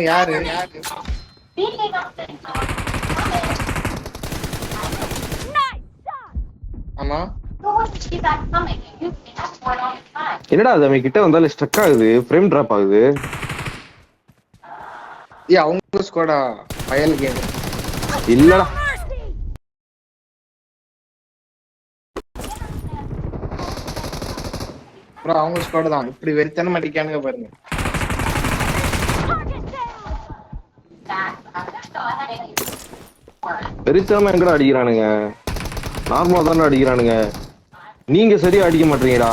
யாரு ஆமா என்னடா அது அவன் கிட்ட வந்தாலும் ஸ்ட்ரக் ஆகுது, ஃப்ரேம் டிராப் ஆகுது. அவங்க ஸ்குவாடா பயல் கேம் இல்லடா ப்ரோ அவங்க ஸ்குவாட் தான். இப்படி வெறித்தனம் அடிக்கானுங்க பாருங்க. பெருசாம எங்கடா அடிக்கிறானுங்க, நார்மலா தானே அடிக்கிறானுங்க. நீங்க சரியா அடிக்க மாட்டீங்கடா.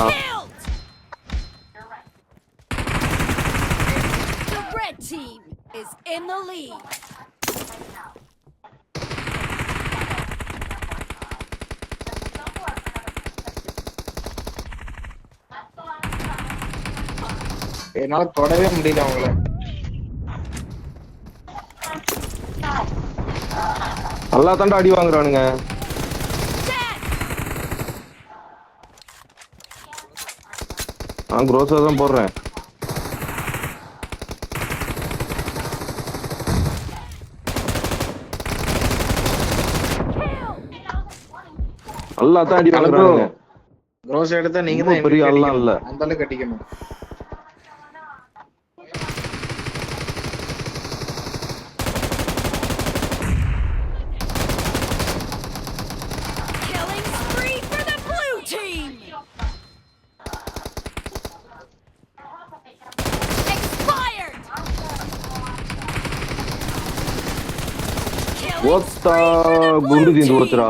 என்னால தொடவே முடியல அவங்கள. நல்லா தாண்டா அடி வாங்குறானுங்க. நான் குரோஸா தான் போடுறேன். நல்லா தான் அடி வாங்குறானுங்க. குரோஸ் எடுத்தா நீங்க தான் பெரிய ஆள்லாம் இல்ல, அந்த அளவுக்கு அடிக்கணும். ஓத்தா குண்டு தீந்து கொடுத்துடா.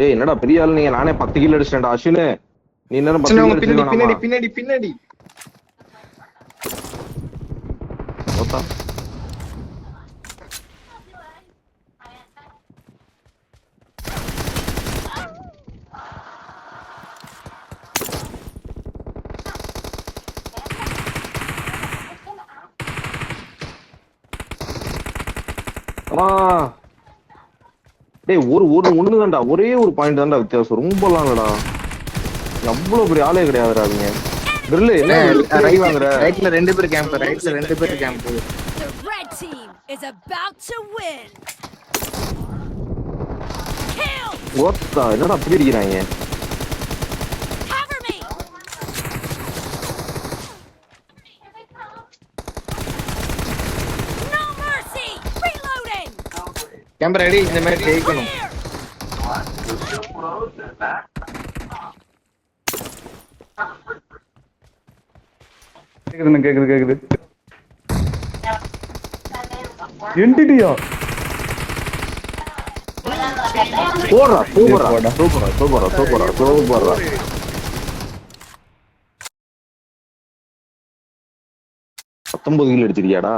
ஏய் என்னடா பெரிய ஆளு நீங்க, நானே 10 கிலோ அடிச்சிட்டேன்டா. அஸ்வினு நீ நேரம் 10 கிலோ அடிச்சிருக்கா. பின்னாடி பின்னாடி பின்னாடி ஓத்தா டேய் ஒண்ணு தான்டா, ஒரே ஒரு பாயிண்ட் தான்டா வித்தியாசம், ரொம்பலாம் இல்லடா. அவ்வளவு பெரிய ஆளே கிடையாதுடா. நீங்க கிரில் என்ன ரை வாங்குற? ரைட்ல 2 பேர் கேம்ப், ரைட்ல 2 பேர் கேம்ப். ஓத்தா என்னடா அப்படி அடிக்கிறாங்க? Camp ready. இந்த மாதிரி ஜெயிக்கணும். கேக்குது என்டிடியா போடுறா சூப்பரா 19 கிலோ அடிச்சிருக்கியாடா?